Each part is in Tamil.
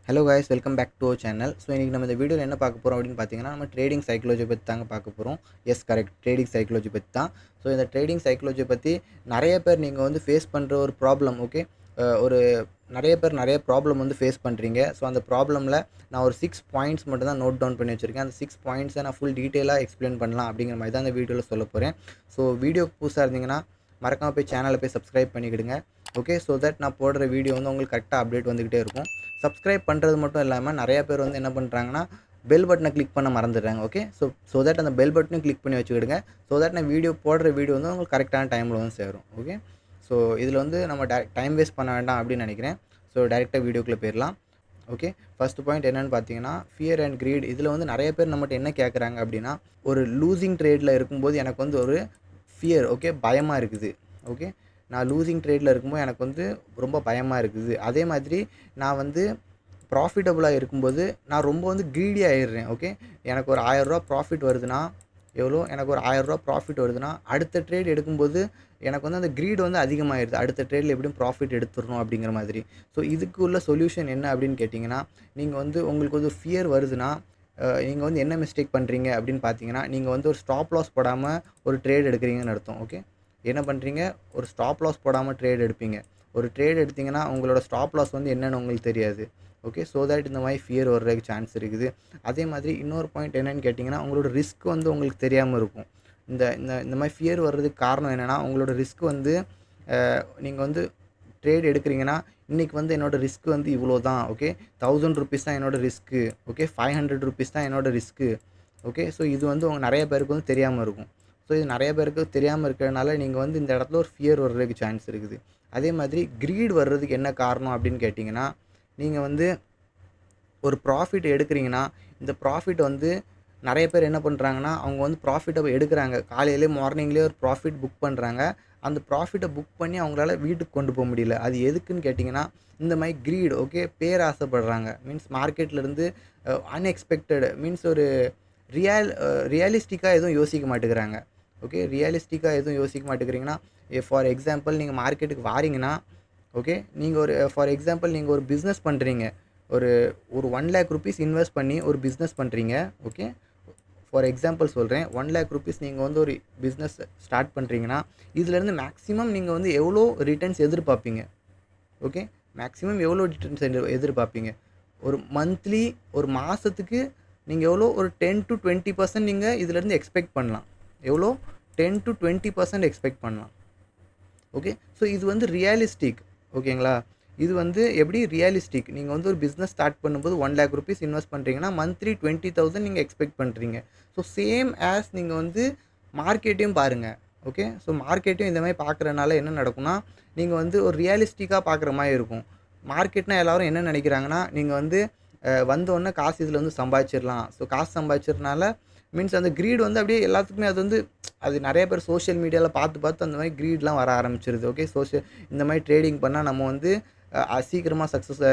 Hello guys, welcome back to our channel. So இன்னைக்கு நம்ம இந்த வீடியோல என்ன பார்க்க போறோம் அப்படினு பாத்தீங்கன்னா நம்ம ட்ரேடிங் சைக்காலஜி பத்தி தாங்க பார்க்க போறோம். எஸ் கரெக்ட், ட்ரேடிங் சைக்காலஜி பத்தி தான். ஸோ இந்த ட்ரேடிங் சைக்காலஜி பத்தி நிறைய பேர் நீங்கள் வந்து ஃபேஸ் பண்ணுற ஒரு ப்ராப்ளம். ஓகே, ஒரு நிறைய பேர் நிறைய ப்ராப்ளம் வந்து ஃபேஸ் பண்ணுறீங்க. ஸோ அந்த ப்ராப்ளமில் நான் ஒரு 6 பாயிண்ட்ஸ் மட்டும் தான் நோட் டவுன் பண்ணி வச்சுருக்கேன். அந்த 6 பாயிண்ட்ஸை நான் ஃபுல் டீட்டெயிலாக எக்ஸ்பிளைன் பண்ணலாம் அப்படிங்கிற மாதிரி தான் இந்த வீடியோவில் சொல்ல போகிறேன். ஸோ வீடியோக்கு புதுசாக இருந்தீங்கன்னா மறக்காமல் போய் சேனலை போய் சப்ஸ்கிரைப் பண்ணிக்கிடுங்க. ஓகே, ஸோ தட் நான் போடுற வீடியோ வந்து உங்களுக்கு கரெக்டாக அப்டேட் வந்துக்கிட்டே இருக்கும். சப்ஸ்கிரைப் பண்ணுறது மட்டும் இல்லாமல் நிறையா பேர் வந்து என்ன பண்ணுறாங்கன்னா பெல் பட்டனை கிளிக் பண்ண மறந்துடுறாங்க. ஓகே, ஸோ தட் அந்த பெல் பட்டனையும் கிளிக் பண்ணி வச்சுக்கிடுங்க. ஸோ தட் நான் போடுற வீடியோ வந்து உங்களுக்கு கரெக்டான டைமில் வந்து சேரும். ஓகே, ஸோ இதில் வந்து நம்ம டைம் வேஸ்ட் பண்ண வேண்டாம் அப்படின்னு நினைக்கிறேன். ஸோ டைரெக்டாக வீடியோக்குள்ளே போயிடலாம். ஓகே, ஃபஸ்ட் பாயிண்ட் என்னென்னு பார்த்தீங்கன்னா ஃபியர் அண்ட் க்ரீட். இதில் வந்து நிறைய பேர் நம்மகிட்ட என்ன கேட்குறாங்க அப்படின்னா, ஒரு லூசிங் ட்ரேடில் இருக்கும்போது எனக்கு வந்து ஒரு ஃபியர், ஓகே, பயமாக இருக்குது. ஓகே, நான் லூசிங் ட்ரேடில் இருக்கும்போது எனக்கு வந்து ரொம்ப பயமாக இருக்குது. அதே மாதிரி நான் வந்து ப்ராஃபிட்டபுளாக இருக்கும்போது நான் ரொம்ப வந்து க்ரீடி ஆகிடுறேன். ஓகே, எனக்கு ஒரு 1000 ரூபா ப்ராஃபிட் வருதுன்னா, எனக்கு ஒரு 1000 ரூபா ப்ராஃபிட் வருதுன்னா அடுத்த ட்ரேட் எடுக்கும்போது எனக்கு வந்து அந்த க்ரீட் வந்து அதிகமாகிடுது. அடுத்த ட்ரேடில் எப்படியும் ப்ராஃபிட் எடுத்துடணும் அப்படிங்கிற மாதிரி. ஸோ இதுக்கு உள்ள சொல்யூஷன் என்ன அப்படின்னு கேட்டிங்கன்னா, நீங்கள் வந்து உங்களுக்கு வந்து ஃபியர் வருதுன்னா நீங்கள் வந்து என்ன மிஸ்டேக் பண்ணுறீங்க அப்படின்னு பார்த்தீங்கன்னா, நீங்கள் வந்து ஒரு ஸ்டாப் லாஸ் போடாமல் ஒரு ட்ரேட் எடுக்கிறீங்கன்னு அர்த்தம். ஓகே, என்ன பண்ணுறீங்க, ஒரு ஸ்டாப் லாஸ் போடாமல் ட்ரேட் எடுப்பீங்க. ஒரு ட்ரேட் எடுத்திங்கன்னா உங்களோட ஸ்டாப் லாஸ் வந்து என்னென்னு உங்களுக்கு தெரியாது. ஓகே, ஸோ தட் இந்த மாதிரி ஃபியர் வர்றதுக்கு சான்ஸ் இருக்குது. அதே மாதிரி இன்னொரு பாயிண்ட் என்னென்னு கேட்டிங்கன்னா, உங்களோட ரிஸ்க் வந்து உங்களுக்கு தெரியாமல் இருக்கும். இந்த இந்த இந்த மாதிரி ஃபியர் வர்றதுக்கு காரணம் என்னென்னா, உங்களோட ரிஸ்க் வந்து நீங்கள் வந்து ட்ரேட் எடுக்கிறீங்கன்னா, இன்றைக்கி வந்து என்னோடய ரிஸ்க் வந்து இவ்வளோ தான். ஓகே, 1000 ருபீஸ் தான் என்னோடய ரிஸ்க்கு. ஓகே, 500 ருபீஸ் தான் என்னோடய ரிஸ்க்கு. ஓகே, ஸோ இது வந்து நிறைய பேருக்கு வந்து தெரியாமல் இருக்கும். ஸோ இது நிறைய பேருக்கு தெரியாமல் இருக்கிறதுனால நீங்கள் வந்து இந்த இடத்துல ஒரு ஃபியர் வர்றதுக்கு சான்ஸ் இருக்குது. அதே மாதிரி க்ரீட் வர்றதுக்கு என்ன காரணம் அப்படின்னு கேட்டிங்கன்னா, நீங்கள் வந்து ஒரு ப்ராஃபிட் எடுக்கிறீங்கன்னா, இந்த ப்ராஃபிட் வந்து நிறைய பேர் என்ன பண்ணுறாங்கன்னா, அவங்க வந்து ப்ராஃபிட்டை எடுக்கிறாங்க. காலையிலே மார்னிங்லேயே ஒரு ப்ராஃபிட் புக் பண்ணுறாங்க. அந்த ப்ராஃபிட்டை புக் பண்ணி அவங்களால வீட்டுக்கு கொண்டு போக முடியல. அது எதுக்குன்னு கேட்டிங்கன்னா, இந்த மாதிரி க்ரீட், ஓகே, பேராசைப்படுறாங்க. மீன்ஸ் மார்க்கெட்லேருந்து அன்எக்ஸ்பெக்டட், மீன்ஸ் ஒரு ரியலிஸ்டிக்காக எதுவும் யோசிக்க மாட்டேங்கிறாங்க. ஓகே, ரியலிஸ்டிக்காக எதுவும் யோசிக்க மாட்டேங்கிறீங்கன்னா, ஃபார் எக்ஸாம்பிள் நீங்கள் மார்க்கெட்டுக்கு வாரீங்கன்னா, ஓகே, நீங்கள் ஒரு ஃபார் எக்ஸாம்பிள் நீங்கள் ஒரு பிஸ்னஸ் பண்ணுறீங்க. ஒரு ஒரு 1 lakh ருபீஸ் இன்வெஸ்ட் பண்ணி ஒரு பிஸ்னஸ் பண்ணுறீங்க. ஓகே, ஃபார் எக்ஸாம்பிள் சொல்கிறேன், 1 lakh ருபீஸ் நீங்கள் வந்து ஒரு பிஸ்னஸ் ஸ்டார்ட் பண்ணுறீங்கன்னா, இதுலேருந்து மேக்ஸிமம் நீங்கள் வந்து எவ்வளோ ரிட்டர்ன்ஸ் எதிர்பார்ப்பீங்க? ஓகே, மேக்ஸிமம் எவ்வளோ ரிட்டர்ன்ஸ் எதிர்பார்ப்பீங்க? ஒரு மந்த்லி, ஒரு மாதத்துக்கு நீங்கள் எவ்வளோ ஒரு 10 to 20% நீங்கள் இதிலேருந்து எக்ஸ்பெக்ட் பண்ணலாம். எவ்வளோ? 10 to 20% எக்ஸ்பெக்ட் பண்ணலாம். ஓகே, ஸோ இது வந்து ரியலிஸ்டிக். ஓகேங்களா, இது வந்து எப்படி ரியலிஸ்டிக். நீங்கள் வந்து ஒரு பிஸ்னஸ் ஸ்டார்ட் பண்ணும்போது 1 lakh ருபீஸ் இன்வெஸ்ட் பண்ணுறீங்கன்னா மந்த்லி 20,000 நீங்கள் எக்ஸ்பெக்ட் பண்ணுறீங்க. ஸோ சேம் ஆஸ் நீங்கள் வந்து மார்க்கெட்டையும் பாருங்கள். ஓகே, ஸோ மார்க்கெட்டையும் இந்த மாதிரி பார்க்குறனால என்ன நடக்கும்னா, நீங்கள் வந்து ஒரு ரியலிஸ்டிக்காக பார்க்குற மாதிரி இருக்கும். மார்க்கெட்னால் எல்லோரும் என்ன நினைக்கிறாங்கன்னா, நீங்கள் வந்து வந்தோடனே காசு இதில் வந்து சம்பாதிச்சிடலாம். ஸோ காசு சம்பாதிச்சதுனால மீன்ஸ் அந்த க்ரீட் வந்து அப்படியே எல்லாத்துக்குமே அது வந்து அது நிறைய பேர் சோஷியல் மீடியாவில் பார்த்து அந்த மாதிரி க்ரீட்லாம் வர ஆரம்பிச்சிருது. ஓகே, இந்த மாதிரி ட்ரேடிங் பண்ணால் நம்ம வந்து சீக்கிரமாக சக்ஸஸ்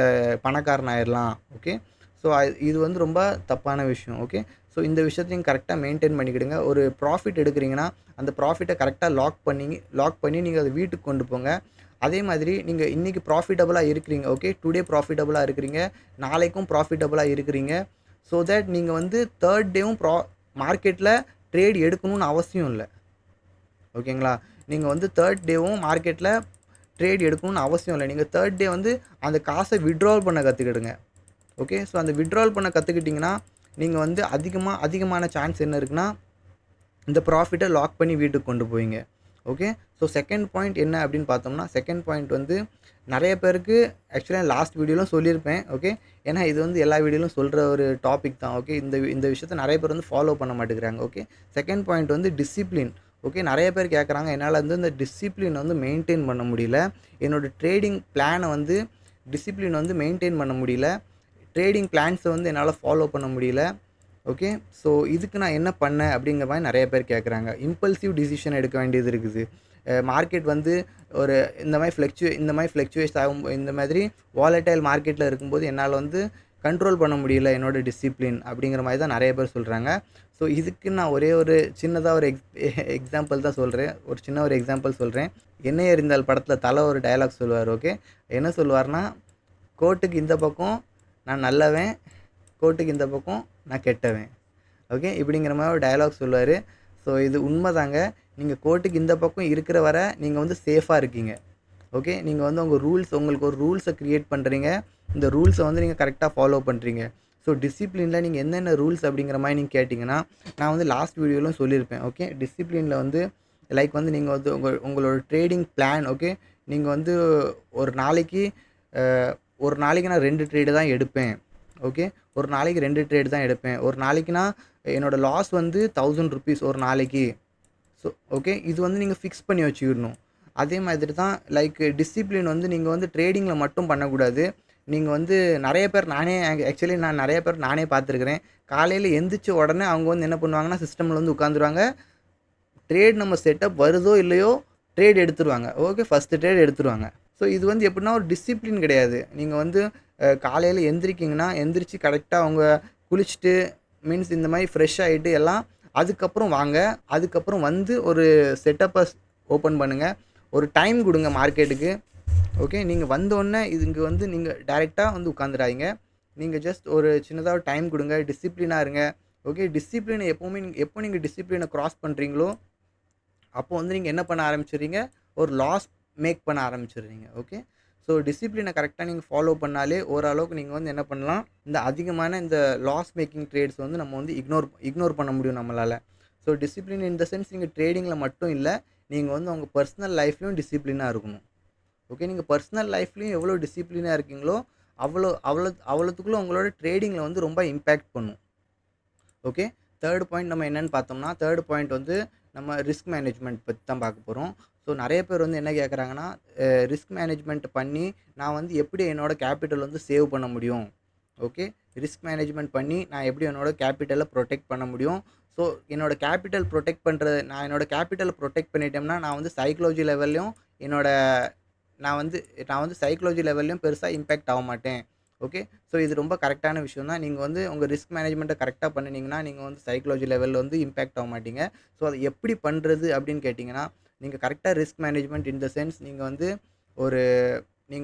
பணக்காரன் ஆயிடலாம். ஓகே, ஸோ இது வந்து ரொம்ப தப்பான விஷயம். ஓகே, ஸோ இந்த விஷயத்தையும் கரெக்டாக மெயின்டைன் பண்ணிக்கிடுங்க. ஒரு ப்ராஃபிட் எடுக்கிறீங்கன்னா அந்த ப்ராஃபிட்டை கரெக்டாக லாக் பண்ணி நீங்கள் அதை வீட்டுக்கு கொண்டு போங்க. அதே மாதிரி நீங்கள் இன்றைக்கி ப்ராஃபிட்டபுளாக இருக்கிறீங்க. ஓகே, டுடே ப்ராஃபிட்டபுளாக இருக்கிறீங்க, நாளைக்கும் ப்ராஃபிட்டபுளாக இருக்கிறீங்க. ஸோ தட் நீங்கள் வந்து தேர்ட் டேவும் மார்க்கெட்டில் ட்ரேட் எடுக்கணும்னு அவசியம் இல்லை. ஓகேங்களா, நீங்கள் வந்து தேர்ட் டேவும் மார்க்கெட்டில் ட்ரேட் எடுக்கணும்னு அவசியம் இல்லை. நீங்கள் தேர்ட் டே வந்து அந்த காசை விட்ரால் பண்ண கற்றுக்கிடுங்க. ஓகே, ஸோ அந்த விட்ரால் பண்ண கற்றுக்கிட்டிங்கன்னா நீங்கள் வந்து அதிகமான சான்ஸ் என்ன இருக்குன்னா, இந்த ப்ராஃபிட்டை லாக் பண்ணி வீட்டுக்கு கொண்டு போவீங்க. ஓகே, ஸோ செகண்ட் பாயிண்ட் என்ன அப்படின்னு பார்த்தோம்னா, செகண்ட் பாயிண்ட் வந்து நிறைய பேருக்கு ஆக்சுவலாக லாஸ்ட் வீடியோலும் சொல்லியிருப்பேன். ஓகே, ஏன்னா இது வந்து எல்லா வீடியோலும் சொல்கிற ஒரு டாபிக் தான். ஓகே, இந்த விஷயத்தை நிறைய பேர் வந்து ஃபாலோ பண்ண மாட்டேங்கிறாங்க. ஓகே, செகண்ட் பாயிண்ட் வந்து டிசிப்ளின். ஓகே, நிறைய பேர் கேட்குறாங்க, என்னால் வந்து இந்த டிசிப்ளின் வந்து மெயின்டைன் பண்ண முடியல. என்னோடய ட்ரேடிங் பிளானை வந்து டிசிப்ளின் வந்து மெயின்டைன் பண்ண முடியல. ட்ரேடிங் பிளான்ஸை வந்து என்னால் ஃபாலோ பண்ண முடியல. ஓகே, ஸோ இதுக்கு நான் என்ன பண்ணேன் அப்படிங்கிற மாதிரி நிறைய பேர் கேட்குறாங்க. இம்பல்சிவ் டிசிஷன் எடுக்க வேண்டியது இருக்குது. மார்க்கெட் வந்து ஒரு இந்த மாதிரி ஃப்ளக்சுவேட் ஆகும், இந்த மாதிரி வாலடைல் மார்க்கெட்டில் இருக்கும்போது என்னால் வந்து கண்ட்ரோல் பண்ண முடியல என்னோடய டிசிப்ளின் அப்படிங்கிற மாதிரி தான் நிறைய பேர் சொல்கிறாங்க. ஸோ இதுக்கு நான் ஒரே ஒரு சின்னதாக ஒரு எக்ஸாம்பிள் தான் சொல்கிறேன். ஒரு எக்ஸாம்பிள் சொல்கிறேன். எண்ணெய் எறிந்தால் படத்தில் தலை ஒரு டயலாக் சொல்லுவார். ஓகே, என்ன சொல்லுவார்னா, கோர்ட்டுக்கு இந்த பக்கம் நான் நல்லவன், கோர்ட்டுக்கு இந்த பக்கம் நான் கெட்டவன். ஓகே, இப்படிங்கிற மாதிரி ஒரு டயலாக் சொல்லுவார். ஸோ இது உண்மைதாங்க. நீங்கள் கோர்ட்டுக்கு இந்த பக்கம் இருக்கிற வரை நீங்கள் வந்து சேஃபாக இருக்கீங்க. ஓகே, நீங்கள் வந்து உங்களுக்கு ஒரு ரூல்ஸை க்ரியேட் பண்ணுறீங்க. இந்த ரூல்ஸை வந்து நீங்கள் கரெக்டாக ஃபாலோ பண்ணுறீங்க. ஸோ டிசிப்ளினில் நீங்கள் என்னென்ன ரூல்ஸ் அப்படிங்கிற மாதிரி நீங்கள் கேட்டிங்கன்னா, நான் வந்து லாஸ்ட் வீடியோவிலும் சொல்லியிருப்பேன். ஓகே, டிசிப்ளினில் வந்து லைக் வந்து நீங்கள் வந்து உங்களோட ட்ரேடிங் பிளான். ஓகே, நீங்கள் வந்து ஒரு நாளைக்கு ஒரு நாளைக்கு நான் 2 ட்ரேடு தான் எடுப்பேன். ஓகே, ஒரு நாளைக்கு 2 ட்ரேடு தான் எடுப்பேன். ஒரு நாளைக்குனா என்னோடய லாஸ் வந்து ₹1000 ஒரு நாளைக்கு. ஸோ ஓகே, இது வந்து நீங்கள் ஃபிக்ஸ் பண்ணி வச்சுக்கிடணும். அதே மாதிரி தான் லைக் டிசிப்ளின் வந்து நீங்கள் வந்து ட்ரேடிங்கில் மட்டும் பண்ணக்கூடாது. நீங்கள் வந்து நிறைய பேர் நான் நிறைய பேர் நானே பார்த்துருக்குறேன். காலையில் எந்திரிச்ச உடனே அவங்க வந்து என்ன பண்ணுவாங்கன்னா, சிஸ்டமில் வந்து உட்காந்துருவாங்க. ட்ரேட் நம்ம செட்டப் வருதோ இல்லையோ ட்ரேட் எடுத்துருவாங்க. ஓகே, ஃபஸ்ட்டு ட்ரேட் எடுத்துருவாங்க. ஸோ இது வந்து எப்படின்னா ஒரு டிசிப்ளின் கிடையாது. நீங்கள் வந்து காலையில் எந்திரிக்கிங்கன்னா எந்திரிச்சு கரெக்டாக அவங்க குளிச்சுட்டு மீன்ஸ் இந்த மாதிரி ஃப்ரெஷ் ஆகிட்டு எல்லாம் அதுக்கப்புறம் வாங்க. அதுக்கப்புறம் வந்து ஒரு செட்டப்பை ஓப்பன் பண்ணுங்கள். ஒரு டைம் கொடுங்க மார்க்கெட்டுக்கு. ஓகே, நீங்கள் வந்தோடனே இங்கே வந்து நீங்கள் டைரெக்டாக வந்து உட்காந்துடாதீங்க. நீங்கள் ஜஸ்ட் ஒரு சின்னதாக டைம் கொடுங்க. டிசிப்ளினாக இருங்க. ஓகே, டிசிப்ளினை எப்போ நீங்கள் டிசிப்ளினை க்ராஸ் பண்ணுறீங்களோ அப்போ வந்து நீங்கள் என்ன பண்ண ஆரம்பிச்சிடுறீங்க, ஒரு லாஸ் மேக் பண்ண ஆரம்பிச்சிடுறீங்க. ஓகே, ஸோ டிசிப்ளினை கரெக்டாக நீங்கள் ஃபாலோ பண்ணாலே ஓரளவுக்கு நீங்கள் வந்து என்ன பண்ணலாம், இந்த அதிகமான இந்த லாஸ் மேக்கிங் ட்ரேட்ஸ் வந்து நம்ம வந்து இக்னோர் பண்ண முடியும் நம்மளால். So discipline in the sense நீங்கள் ட்ரேடிங்கில் மட்டும் இல்லை, நீங்கள் வந்து உங்கள் பர்சனல் லைஃப்லையும் டிசிப்ளினாக இருக்கணும். ஓகே, நீங்கள் பர்சனல் லைஃப்லையும் எவ்வளோ டிசிப்ளினாக இருக்கீங்களோ அவ்வளோத்துக்குள்ள உங்களோட ட்ரேடிங்கில் வந்து ரொம்ப இம்பேக்ட் பண்ணும். ஓகே, தேர்ட் பாயிண்ட் நம்ம என்னென்னு பார்த்தோம்னா, தேர்ட் பாயிண்ட் வந்து நம்ம ரிஸ்க் மேனேஜ்மெண்ட் பற்றி தான் பார்க்க போகிறோம். ஸோ நிறைய பேர் வந்து என்ன கேட்குறாங்கன்னா, ரிஸ்க் மேனேஜ்மெண்ட் பண்ணி நான் வந்து எப்படி என்னோடய கேபிட்டல் வந்து சேவ் பண்ண முடியும். ஓகே, ரிஸ்க் மேனேஜ்மெண்ட் பண்ணி நான் எப்படி என்னோடய கேபிட்டலை ப்ரொடெக்ட் பண்ண முடியும். ஸோ என்னோடய கேபிட்டல் கேபிட்டலை ப்ரொடெக்ட் பண்ணிட்டோம்னா நான் வந்து சைக்காலஜி லெவல்லையும் நான் வந்து சைக்காலஜி லெவல்லையும் பெருசாக இம்பேக்ட் ஆக மாட்டேன். ஓகே, ஸோ இது ரொம்ப கரெக்டான விஷயம் தான். நீங்கள் வந்து உங்கள் ரிஸ்க் மேனேஜ்மெண்ட்டை கரெக்டாக பண்ணினீங்கன்னா நீங்கள் வந்து சைக்காலஜி லெவலில் வந்து இம்பேக்ட் ஆக மாட்டீங்க. ஸோ அதை எப்படி பண்ணுறது அப்படின்னு கேட்டிங்கன்னா, நீங்கள் கரெக்டாக risk management in the sense நீங்கள்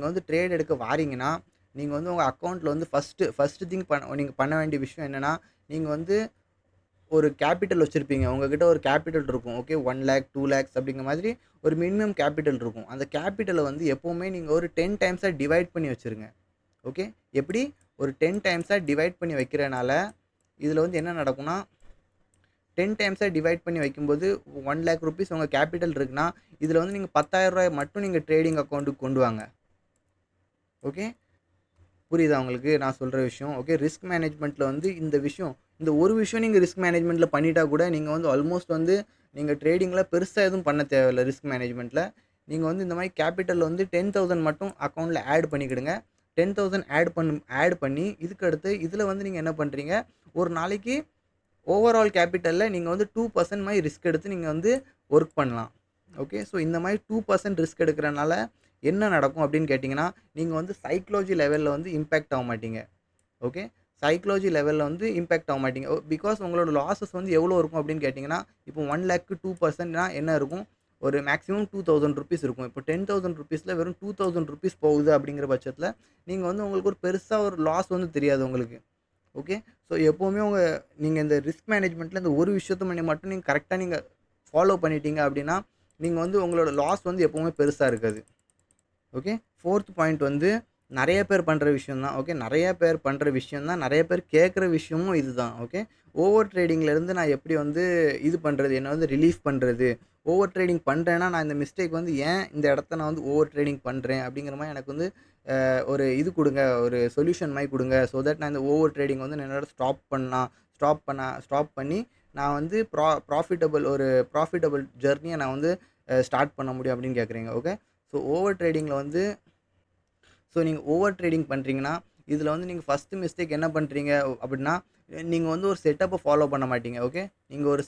வந்து ட்ரேட் எடுக்க வாரீங்கன்னா, நீங்கள் வந்து உங்கள் அக்கௌண்ட்டில் வந்து ஃபஸ்ட்டு திங் நீங்கள் பண்ண வேண்டிய விஷயம் என்னென்னா, நீங்கள் வந்து ஒரு கேபிட்டல் வச்சுருப்பீங்க. உங்ககிட்ட ஒரு கேபிட்டல் இருக்கும். ஓகே, 1 lakh 2 lakhs அப்படிங்கிற மாதிரி ஒரு மினிமம் கேபிட்டல் இருக்கும். அந்த கேபிட்டலை வந்து எப்போவுமே நீங்கள் ஒரு 10 டைம்ஸாக டிவைட் பண்ணி வச்சுருங்க. ஓகே, எப்படி ஒரு 10 டைம்ஸாக டிவைட் பண்ணி வைக்கிறனால இதில் வந்து என்ன நடக்கும்னா, 10 டைம்ஸாக டிவைட் பண்ணி வைக்கும்போது 1 lakh rupees உங்கள் கேபிட்டல் இருக்குன்னா, இதில் வந்து நீங்கள் ₹10,000 மட்டும் நீங்கள் ட்ரேடிங் அக்கௌண்ட்டுக்கு கொண்டு வாங்க. ஓகே, புரியுதா உங்களுக்கு நான் சொல்கிற விஷயம்? ஓகே, ரிஸ்க் மேனேஜ்மெண்ட்டில் வந்து இந்த ஒரு விஷயம் நீங்கள் ரிஸ்க் மேனேஜ்மெண்ட்டில் பண்ணிட்டா கூட நீங்கள் வந்து ஆல்மோஸ்ட் வந்து நீங்கள் ட்ரேடிங்கில் பெருசாக எதுவும் பண்ண தேவையில்லை. ரிஸ்க் மேனேஜ்மெண்ட்டில் நீங்கள் வந்து இந்த மாதிரி கேபிட்டல் வந்து 10,000 மட்டும் அக்கௌண்ட்டில் ஆட் பண்ணிக்கிடுங்க. 10,000 ஆட் பண்ணி இதுக்கடுத்து இதில் வந்து நீங்கள் என்ன பண்ணுறீங்க, ஒரு நாளைக்கு ஓவரால் கேபிட்டலில் நீங்கள் வந்து 2% மாதிரி ரிஸ்க் எடுத்து நீங்கள் வந்து ஒர்க் பண்ணலாம். ஓகே, ஸோ இந்த மாதிரி 2% ரிஸ்க் எடுக்கிறனால என்ன நடக்கும் அப்படின்னு கேட்டிங்கன்னா, நீங்கள் வந்து சைக்காலஜி லெவலில் வந்து இம்பேக்ட் ஆக மாட்டீங்க. ஓகே, சைக்காலஜி லெவலில் வந்து இம்பேக்ட் ஆக மாட்டீங்க. பிகாஸ் உங்களோட லாஸஸ் வந்து எவ்வளோ இருக்கும் அப்படின்னு கேட்டிங்கன்னா, இப்போ 1 lakhக்கு 2%னா என்ன இருக்கும், ஒரு மேக்ஸிமம் ₹2,000 இருக்கும். இப்போ ₹10,000 வெறும் ₹2,000 போகுது அப்படிங்கிற பட்சத்தில் நீங்கள் வந்து உங்களுக்கு ஒரு பெருசாக ஒரு லாஸ் வந்து தெரியாது உங்களுக்கு. ஓகே, ஸோ எப்போவுமே நீங்கள் இந்த ரிஸ்க் மேனேஜ்மெண்ட்டில் இந்த ஒரு விஷயத்தை மட்டும் நீங்கள் கரெக்டாக ஃபாலோ பண்ணிட்டீங்க அப்படின்னா, நீங்கள் வந்து உங்களோட லாஸ் வந்து எப்போவுமே பெருசாக இருக்காது. ஓகே, ஃபோர்த் பாயிண்ட் வந்து நிறைய பேர் பண்ணுற விஷயம் தான். ஓகே, நிறைய பேர் பண்ணுற விஷயம் தான், நிறைய பேர் கேட்குற விஷயமும் இதுதான். ஓகே, ஓவர் ட்ரேடிங்லேருந்து நான் எப்படி வந்து இது பண்ணுறது, என்ன வந்து ரிலீஃப் பண்ணுறது, ஓவர் ட்ரேடிங் பண்ணுறேன்னா நான் இந்த மிஸ்டேக் வந்து ஏன் இந்த இடத்த நான் வந்து ஓவர் ட்ரேடிங் பண்ணுறேன் அப்படிங்கிற மாதிரி எனக்கு வந்து ஒரு இது கொடுங்க, ஒரு சொல்யூஷன் மாதிரி கொடுங்க. ஸோ தட் நான் இந்த ஓவர் ட்ரேடிங் வந்து என்னோட ஸ்டாப் பண்ணி நான் வந்து ப்ராஃபிட்டபிள் ஜர்னியை நான் வந்து ஸ்டார்ட் பண்ண முடியும் அப்படின்னு கேட்குறீங்க. ஓகே, ஸோ நீங்கள் ஓவர் ட்ரேடிங் பண்ணுறீங்கன்னா, இதில் வந்து நீங்கள் ஃபஸ்ட்டு மிஸ்டேக் என்ன பண்ணுறீங்க அப்படின்னா, நீங்கள் வந்து ஒரு செட்டப்பை ஃபாலோ பண்ண மாட்டீங்க. ஓகே, நீங்கள் ஒரு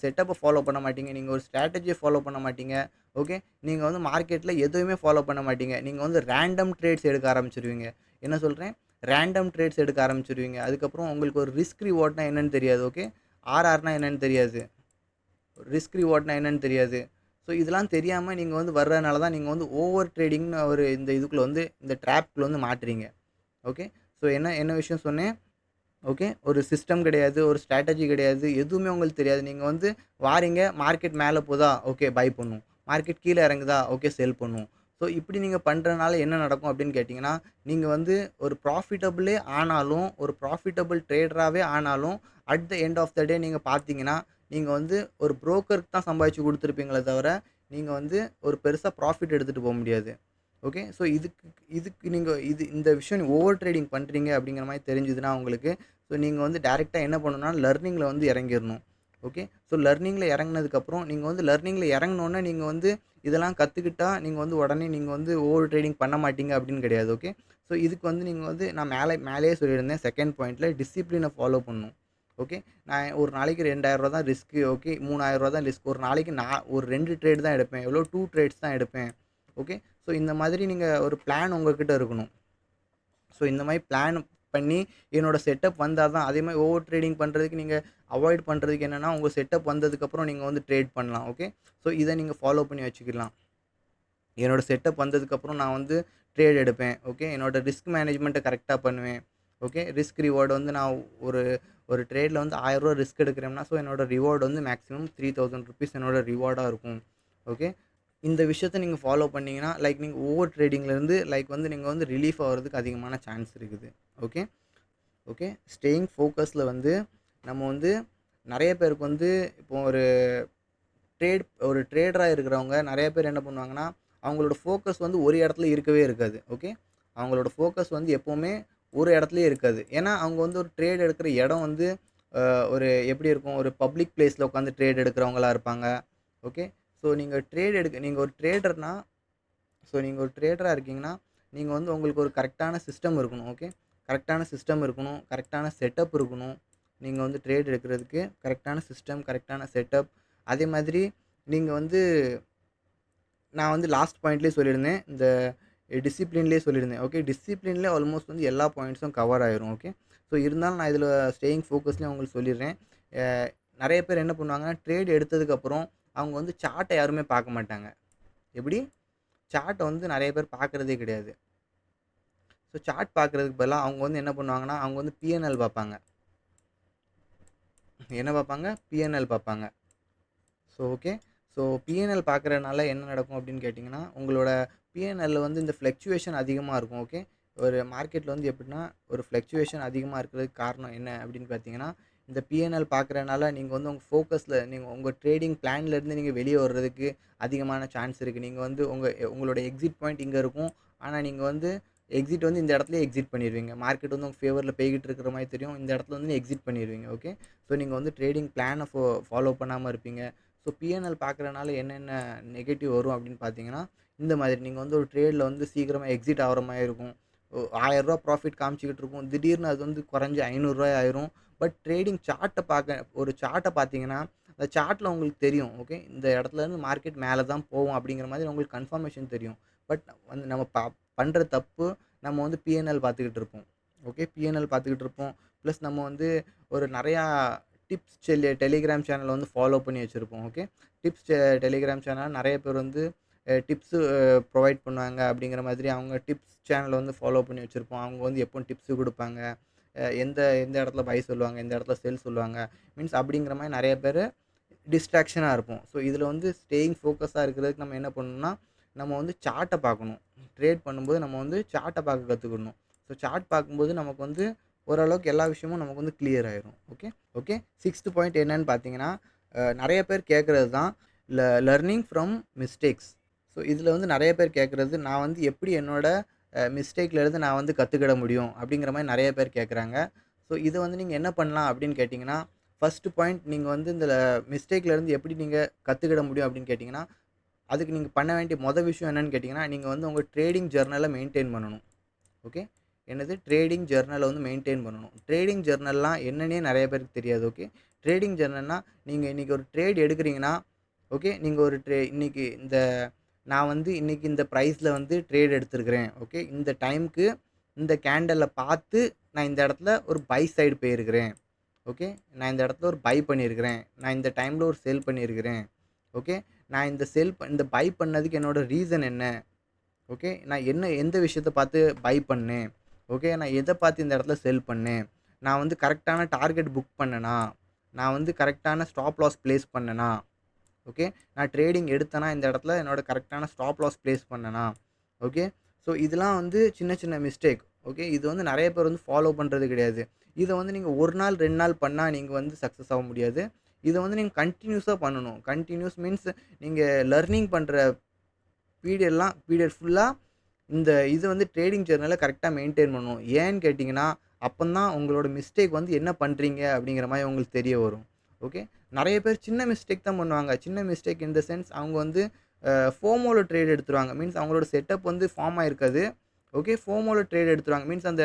ஸ்ட்ராட்டஜியை ஃபாலோ பண்ண மாட்டீங்க. ஓகே, நீங்கள் வந்து மார்க்கெட்டில் எதுவுமே ஃபாலோ பண்ண மாட்டீங்க. நீங்கள் வந்து ரேண்டம் ட்ரேட்ஸ் எடுக்க ஆரம்பிச்சிருவீங்க. என்ன சொல்கிறேன், ரேண்டம் ட்ரேட்ஸ் எடுக்க ஆரம்பிச்சிருவீங்க. அதுக்கப்புறம் உங்களுக்கு ஒரு ரிஸ்க் ரிவார்ட்னா என்னன்னு தெரியாது. ஓகே, ஆர்ஆர்னா என்னன்னு தெரியாது, ரிஸ்க் ரிவார்ட்னா என்னன்னு தெரியாது. ஸோ இதெல்லாம் தெரியாமல் நீங்கள் வந்து வர்றதுனால தான் நீங்கள் வந்து ஓவர் ட்ரேடிங்னு இந்த ட்ராப்குள்ளே வந்து மாட்டுறீங்க. ஓகே, ஸோ என்ன விஷயம் சொன்னேன்? ஓகே. ஒரு சிஸ்டம் கிடையாது, ஒரு ஸ்ட்ராட்டஜி கிடையாது, எதுவுமே உங்களுக்கு தெரியாது. நீங்க வந்து வாரீங்க, மார்க்கெட் மேல போதா, ஓகே பை பண்ணும். மார்க்கெட் கீழ இறங்குதா, ஓகே செல் பண்ணும். ஸோ இப்படி நீங்க பண்றனால என்ன நடக்கும் அப்படின்னு கேட்டீங்கன்னா, நீங்க வந்து ஒரு ப்ராஃபிட்டபிளே ஆனாலும், ஒரு ப்ராஃபிட்டபிள் ட்ரேடராவே ஆனாலும், at the end of the day நீங்க பார்த்தீங்கன்னா, நீங்க வந்து ஒரு புரோக்கருக்கு தான் சம்பாதிச்சு குடுத்துருப்பீங்களே தவிர, நீங்க வந்து ஒரு பெருசா ப்ராஃபிட் எடுத்துட்டு போ முடியாது. ஓகே. ஸோ இதுக்கு இதுக்கு நீங்க இந்த விஷயம் ஓவர் ட்ரேடிங் பண்றீங்க அப்படிங்கிற மாரி தெரிஞ்சதுன்னா உங்களுக்கு, ஸோ நீங்க வந்து டைரக்ட்டா என்ன பண்ணணும்னா, லர்னிங்ல வந்து இறங்கிரணும். ஓகே. ஸோ லர்னிங்ல இறங்குனதுக்கப்புறம், நீங்க வந்து லர்னிங்ல இறங்குனோனே நீங்க வந்து இதெல்லாம் கத்துக்கிட்டா, நீங்க வந்து உடனே நீங்க வந்து ஓவர் ட்ரேடிங் பண்ண மாட்டீங்க அப்படின்னு கிடையாது. ஓகே. ஸோ இதுக்கு வந்து நீங்க வந்து நான் மேலேயே சொல்லியிருந்தேன் செகண்ட் பாயிண்ட்ல டிசிப்ளின ஃபாலோ பண்ணணும். ஓகே. நான் ஒரு நாளைக்கு ரூ. 2000 தான் ரிஸ்க். ஓகே. ரூ. 3000 தான் ரிஸ்க். ஒரு நாளைக்கு நான் ஒரு 2 ட்ரேட் தான் எடுப்பேன். எவ்வளோ 2 ட்ரேட்ஸ் தான் எடுப்பேன். ஓகே. ஸோ இந்த மாதிரி நீங்க ஒரு பிளான் உங்ககிட்ட இருக்கணும். ஸோ இந்த மாரி பிளான் பண்ணி, என்னோட செட்டப் வந்தா தான் அதே மாரி ஓவர் ட்ரேடிங் பண்றதுக்கு நீங்க அவாய்ட் பண்றதுக்கு என்னன்னா, உங்க செட்டப் வந்ததுக்கப்புறம் நீங்க வந்து ட்ரேட் பண்ணலாம். ஓகே. ஸோ இத நீங்க ஃபாலோ பண்ணி வச்சுக்கலாம். என்னோட செட்டப் வந்ததுக்கப்புறம் நான் வந்து ட்ரேட் எடுப்பேன். ஓகே. என்னோட ரிஸ்க் மேனேஜ்மென்ட்ட கரெக்ட்டா பண்ணுவேன். ஓகே. ரிஸ்க் ரிவார்ட் வந்து நான் ஒரு ஒரு ட்ரேட்ல வந்து ரூ. 1000 ரிஸ்க் எடுக்கிறேன்னா, ஸோ என்னோட ரிவார்ட் வந்து மேக்ஸிமம் ₹3000 என்னோட ரிவார்டா இருக்கும். ஓகே. இந்த விஷயத்த நீங்க ஃபாலோ பண்ணீங்கன்னா, லைக் நீங்க ஓவர் ட்ரேடிங்லேருந்து லைக் வந்து நீங்க வந்து ரிலீஃப் ஆகுறதுக்கு அதிகமான சான்ஸ் இருக்குது. ஓகே. ஓகே. ஸ்டேயிங் ஃபோக்கஸ்ல வந்து நம்ம வந்து நெறைய பேருக்கு வந்து இப்போ ஒரு ட்ரேடரா இருக்கிறவங்க நெறைய பேர் என்ன பண்ணுவாங்கன்னா, அவங்களோட ஃபோக்கஸ் வந்து ஒரு இடத்துல இருக்கவே இருக்காது. ஓகே. அவங்களோட ஃபோக்கஸ் வந்து எப்பவுமே ஒரு இடத்துலயே இருக்காது. ஏன்னா, அவங்க வந்து ஒரு ட்ரேட் எடுக்கிற இடம் வந்து ஒரு எப்படி இருக்கும்? ஒரு பப்ளிக் பிளேஸ்ல உட்காந்து ட்ரேட் எடுக்கிறவங்களா இருப்பாங்க. ஓகே. ஸோ நீங்க ஒரு ட்ரேடர்னா நீங்க ஒரு ட்ரேடரா இருக்கீங்கன்னா, நீங்க வந்து உங்களுக்கு ஒரு கரெக்ட்டான சிஸ்டம் இருக்கணும். ஓகே. கரெக்ட்டான சிஸ்டம் இருக்கணும். கரெக்ட்டான செட்டப் இருக்கணும். நீங்க வந்து ட்ரேட் எடுக்கிறதுக்கு கரெக்ட்டான சிஸ்டம், கரெக்ட்டான செட்டப். அதே மாதிரி நீங்க வந்து நான் வந்து லாஸ்ட் பாயிண்ட்லயே சொல்லியிருந்தேன். இந்த டிசிப்ளின்லயே சொல்லியிருந்தேன். ஓகே. டிசிப்ளின்ல ஆல்மோஸ்ட் வந்து எல்லா பாயிண்ட்ஸும் கவர் ஆயிரும். ஓகே. ஸோ இருந்தாலும் நான் இதில ஸ்டேயிங் ஃபோக்கஸ்லயும் உங்களுக்கு சொல்லிடுறேன். அ நெறைய பேர் என்ன பண்ணுவாங்கன்னா, ட்ரேட் எடுத்ததுக்கப்புறம் அவங்க வந்து சார்ட்ட யாருமே பார்க்க மாட்டாங்க. எப்படி? சார்ட்ட வந்து நெறைய பேர் பார்க்கிறதே கிடையாது. ஸோ சார்ட் பார்க்கிறதுக்கு பதிலா அவங்க வந்து என்ன பண்ணுவாங்கன்னா, அவங்க வந்து பிஎன்எல் பார்ப்பாங்க. என்ன பார்ப்பாங்க? பிஎன்எல் பார்ப்பாங்க. So okay. ஸோ பிஎன்எல் பார்க்கிறனால என்ன நடக்கும் அப்படின்னு கேட்டிங்கன்னா, உங்களோட பிஎன்எல்ல வந்து இந்த ஃப்ளக்சுவேஷன் அதிகமா இருக்கும். ஓகே. ஒரு மார்க்கெட்ல வந்து எப்படின்னா, ஒரு ஃப்ளக்சுவேஷன் அதிகமா இருக்கிறதுக்கு காரணம் என்ன அப்படின்னு பார்த்தீங்கன்னா, இந்த பிஎன்எல் பார்க்கிறனால நீங்க வந்து உங்க ஃபோக்கஸ்ல நீங்க உங்க ட்ரேடிங் பிளான்ல இருந்து நீங்க வெளிய வர்றதுக்கு அதிகமான சான்ஸ் இருக்கு. நீங்க வந்து உங்களோட எக்ஸிட் பாயிண்ட் இங்க இருக்கும். ஆனா நீங்க வந்து எக்ஸிட் வந்து இந்த இடத்துலயே எக்ஸிட் பண்ணிருவீங்க. மார்க்கெட் வந்து உங்க ஃபேவர்ல போய்க்கிட்டு இருக்கிற மாரி தெரியும். இந்த இடத்துல வந்து எக்ஸிட் பண்ணிருவீங்க. ஓகே. ஸோ நீங்க வந்து ட்ரேடிங் பிளான ஃபாலோ பண்ணாம இருப்பீங்க. ஸோ பிஎன்எல் பார்க்குறனால என்னென்ன நெகட்டிவ் வரும் அப்படின்னு பார்த்தீங்கன்னா, இந்த மாதிரி நீங்க வந்து ஒரு ட்ரேட்ல வந்து சீக்கிரமா எக்ஸிட் ஆகுற மாரி இருக்கும். ரூ. 1000 ப்ராஃபிட் காமிச்சுக்கிட்டு இருக்கும். திடீர்னு அது வந்து குறைஞ்சு ரூ. 500 ஆயிரும். பட் ட்ரேடிங் சார்ட்ட பார்த்தீங்கன்னா, அந்த சார்ட்ல உங்களுக்கு தெரியும். ஓகே. இந்த இடத்துலருந்து மார்க்கெட் மேல தான் போவும் அப்படிங்கிற மாதிரி உங்களுக்கு கன்ஃபர்மேஷன் தெரியும். பட் வந்து நம்ம பண்ற தப்பு நம்ம வந்து பிஎன்எல் பார்த்துக்கிட்டு இருப்போம். ஓகே. பிஎன்எல் பார்த்துக்கிட்டு இருப்போம். ப்ளஸ் நம்ம வந்து ஒரு நெறையா டிப்ஸ் டெலிகிராம் சேனல் வந்து ஃபாலோ பண்ணி வச்சிருப்போம். ஓகே. டெலிகிராம் சேனல் நெறைய பேர் வந்து டிப்ஸு ப்ரொவைட் பண்ணுவாங்க அப்படிங்கிற மாதிரி அவங்க டிப்ஸ் சேனல வந்து ஃபாலோ பண்ணி வச்சிருப்போம். அவங்க வந்து எப்பவும் டிப்ஸு குடுப்பாங்க. எந்த எந்த இடத்துல பை சொல்லுவாங்க, எந்த இடத்துல செல் சொல்லுவாங்க. மீன்ஸ் அப்படிங்கிற மாரி நெறைய பேரு டிஸ்ட்ராக்ஷனா இருப்போம். ஸோ இதில வந்து ஸ்டேயிங் ஃபோக்கஸா இருக்கிறதுக்கு நம்ம என்ன பண்ணணும்னா, நம்ம வந்து சார்ட்ட பார்க்கணும். ட்ரேட் பண்ணும்போது நம்ம வந்து சார்ட்ட பார்க்க கத்துக்கணும். ஸோ சார்ட் பார்க்கும்போது நமக்கு வந்து ஓரளவுக்கு எல்லா விஷயமும் நமக்கு வந்து கிளியர் ஆயிரும். ஓகே. ஓகே. 6த் பாயிண்ட் என்னன்னு பார்த்தீங்கன்னா, நெறைய பேர் கேட்கறது தான் லர்னிங் ஃப்ரம் மிஸ்டேக்ஸ். ஸோ இதில வந்து நெறைய பேர் கேட்கறது, நான் வந்து எப்படி என்னோட மிஸ்டேக்ல இருந்து நான் வந்து கத்துக்கிட முடியும்? அப்படிங்கிற மாரி நெறைய பேர் கேட்கறாங்க. ஸோ இத வந்து நீங்க என்ன பண்ணலாம் அப்படின்னு கேட்டீங்கன்னா, ஃபர்ஸ்ட் பாயிண்ட் நீங்க வந்து இந்த மிஸ்டேக்ல இருந்து எப்படி நீங்க கத்துக்கிட முடியும் அப்படின்னு கேட்டீங்கன்னா, அதுக்கு நீங்க பண்ண வேண்டிய விஷயம் என்னன்னு கேட்டீங்கன்னா, நீங்க வந்து உங்க ட்ரேடிங் ஜர்னல மெயின்டெயின் பண்ணணும். ஓகே. என்னது? ட்ரேடிங் ஜர்னல வந்து மெயின்டெயின் பண்ணணும். ட்ரேடிங் ஜர்னல்லாம் என்னன்னே நெறைய பேருக்கு தெரியாது. ஓகே. ட்ரேடிங் ஜர்னல்னா, நீங்க இன்னைக்கு ஒரு ட்ரேட் எடுக்கிறீங்கன்னா, ஓகே. நீங்க ஒரு இன்னைக்கு நான் வந்து இன்னைக்கு இந்த பிரைஸ்ல வந்து ட்ரேட் எடுத்திருக்கிறேன். ஓகே. இந்த டைம்க்கு இந்த கேண்டல்ல பார்த்து நான் இந்த இடத்துல ஒரு பை சைடு போயிருக்கிறேன். ஓகே. நான் இந்த இடத்துல ஒரு பை பண்ணியிருக்கிறேன். நான் இந்த டைம்ல ஒரு செல் பண்ணியிருக்கிறேன். ஓகே. நான் இந்த பை பண்ணதுக்கு என்னோட ரீசன் என்ன? ஓகே. நான் எந்த விஷயத்த பார்த்து பை பண்ணேன்? ஓகே. நான் எத பார்த்து இந்த இடத்துல செல் பண்ணேன்? நான் வந்து கரெக்ட்டான டார்கெட் புக் பண்ணேனா? நான் வந்து கரெக்ட்டான ஸ்டாப் லாஸ் பிளேஸ் பண்ணேனா? ஓகே. நான் ட்ரேடிங் எடுத்தேனா, இந்த இடத்துல என்னோட கரெக்ட்டான ஸ்டாப் லாஸ் பிளேஸ் பண்ணேனா? ஓகே. ஸோ இதெல்லாம் வந்து சின்ன சின்ன மிஸ்டேக். ஓகே. இது வந்து நெறைய பேர் வந்து ஃபாலோ பண்றது கிடையாது. இத வந்து நீங்க 1 நாள், 2 நாள் பண்ணா நீங்க வந்து சக்சஸ் ஆக முடியாது. இத வந்து நீங்க கன்டினியூஸா பண்ணணும். கன்டினியூஸ் மீன்ஸ் நீங்க லர்னிங் பண்ற பீரியட் ஃபுல்லா இந்த இது வந்து ட்ரேடிங் ஜர்னல கரெக்ட்டா மெயின்டெயின் பண்ணணும். ஏன்னு கேட்டீங்கன்னா, அப்பந்தான் உங்களோட மிஸ்டேக் வந்து என்ன பண்றீங்க அப்படிங்கிற மாரி உங்களுக்கு தெரிய வரும். ஓகே. நெறைய பேர் சின்ன மிஸ்டேக் தான் பண்ணுவாங்க. சின்ன மிஸ்டேக் இன் த சென்ஸ் அவங்க வந்து ஃபோமோல ட்ரேட் எடுத்துருவாங்க. மீன்ஸ் அவங்களோட செட்டப் வந்து ஃபார்ம் ஆயிருக்காது. ஓகே. ஃபோமோல ட்ரேட் எடுத்துருவாங்க. மீன்ஸ் அந்த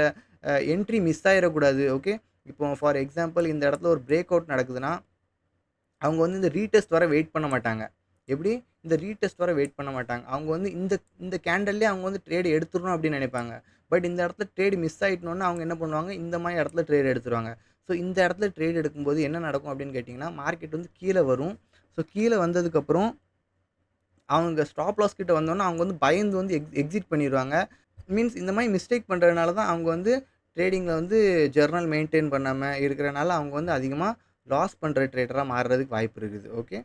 என்ட்ரி மிஸ் ஆயிறக்கூடாது. ஓகே. இப்போ ஃபார் எக்ஸாம்பிள் இந்த இடத்துல ஒரு பிரேக் அவுட் நடக்குதுன்னா அவங்க வந்து இந்த ரீடெஸ்ட் வர வெயிட் பண்ண மாட்டாங்க. எப்படி? இந்த ரீடெஸ்ட் வர வெயிட் பண்ண மாட்டாங்க. அவங்க வந்து இந்த இந்த கேண்டல்லயே அவங்க வந்து ட்ரேட் எடுத்துறணும் அப்படின்னு நெனைப்பாங்க. பட் இந்த இடத்துல ட்ரேட் மிஸ் ஆயிட்டனோன அவங்க என்ன பண்ணுவாங்க, இந்த மாரி இடத்துல ட்ரேட் எடுத்துருவாங்க. ஸோ இந்த இடத்துல ட்ரேட் எடுக்கும்போது என்ன நடக்கும் அப்படின்னு கேட்டீங்கன்னா, மார்க்கெட் வந்து கீழ வரும். ஸோ கீழ வந்ததுக்கப்புறம் அவங்க ஸ்டாப் லாஸ் கிட்ட வந்தோனே அவங்க வந்து பயந்து வந்து எக்ஸிட் பண்ணிருவாங்க. மீன்ஸ் இந்த மாரி மிஸ்டேக் பண்றதுனால தான் அவங்க வந்து ட்ரேடிங்ல வந்து ஜர்னல் மெயின்டெயின் பண்ணாம இருக்கிறனால அவங்க வந்து அதிகமா லாஸ் பண்ற ட்ரேடரா மாறுறதுக்கு வாய்ப்பு இருக்குது. ஓகே.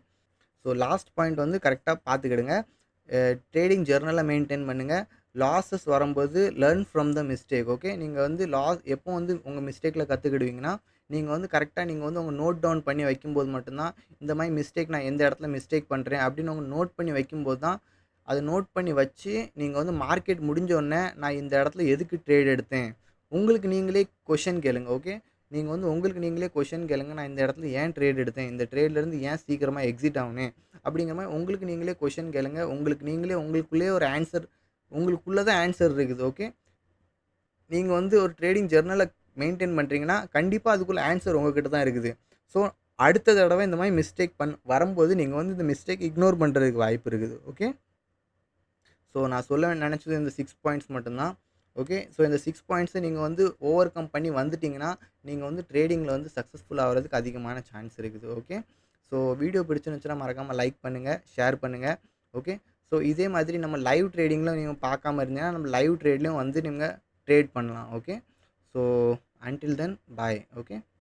ஸோ லாஸ்ட் பாயிண்ட் வந்து கரெக்ட்டா பார்த்துக்கிடுங்க. ட்ரேடிங் ஜர்னல மெயின்டெயின் பண்ணுங்க. லாஸஸ் வரும்போது learn from the mistake. Okay. நீங்க வந்து எப்போ வந்து உங்க மிஸ்டேக்ல கத்துக்கிடுவீங்கன்னா, நீங்க வந்து கரெக்ட்டா நீங்க வந்து உங்க நோட் டவுன் பண்ணி வைக்கும்போது மட்டும் தான், இந்த மாரி மிஸ்டேக் நான் எந்த இடத்துல மிஸ்டேக் பண்றேன் அப்படின்னு உங்க நோட் பண்ணி வைக்கும்போது தான், அத நோட் பண்ணி வச்சு, நீங்க வந்து மார்க்கெட் முடிஞ்ச உடனே நான் இந்த இடத்துல எதுக்கு ட்ரேட் எடுத்தேன்? உங்களுக்கு நீங்களே கொஸ்டின் கேளுங்க. ஓகே. நீங்க வந்து உங்களுக்கு நீங்களே கொஸ்டின் கேளுங்க. நான் இந்த இடத்துல ஏன் ட்ரேட் எடுத்தேன்? இந்த ட்ரேட்லருந்து ஏன் சீக்கிரமா எக்ஸிட் ஆவுனேன்? அப்படிங்கிற மாரி உங்களுக்கு நீங்களே கொஸ்டின் கேளுங்க. உங்களுக்கு நீங்களே உங்களுக்குள்ளேயே ஒரு ஆன்ஸர் உங்களுக்குள்ள தான் ஆன்ஸர் இருக்குது. ஓகே. நீங்க வந்து ஒரு ட்ரேடிங் ஜர்னல மெயின்டெயின் பண்றீங்கன்னா, கண்டிப்பா அதுக்குள்ள ஆன்ஸர் உங்ககிட்ட தான் இருக்குது. ஸோ, அடுத்த தடவ இந்த மாரி மிஸ்டேக் வரும்போது நீங்க வந்து இந்த மிஸ்டேக் இக்னோர் பண்றதுக்கு வாய்ப்பு இருக்குது. ஓகே. ஸோ, நான் சொல்ல நெனச்சது இந்த 6 பாயிண்ட்ஸ் மட்டும் தான். ஓகே. ஸோ, இந்த 6 பாயிண்ட்ஸ நீங்க வந்து ஓவர் கம் பண்ணி வந்துட்டீங்கன்னா, நீங்க வந்து ட்ரேடிங்ல வந்து சக்சஸ்ஃபுல் ஆவறதுக்கு அதிகமான சான்ஸ் இருக்குது. ஓகே. ஸோ, வீடியோ பிடிச்சிருந்துச்சுன்னா மறக்காம லைக் பண்ணுங்க, ஷேர் பண்ணுங்க. ஓகே. ஸோ, இதே மாதிரி நம்ம லைவ் ட்ரேடிங்ல நீங்க பார்க்காம இருந்தீங்கன்னா, நம்ம லைவ் ட்ரேட்லயும் வந்து நீங்க ட்ரேட் பண்ணலாம். ஓகே. ஸோ, அன்டில் தென் பாய். ஓகே.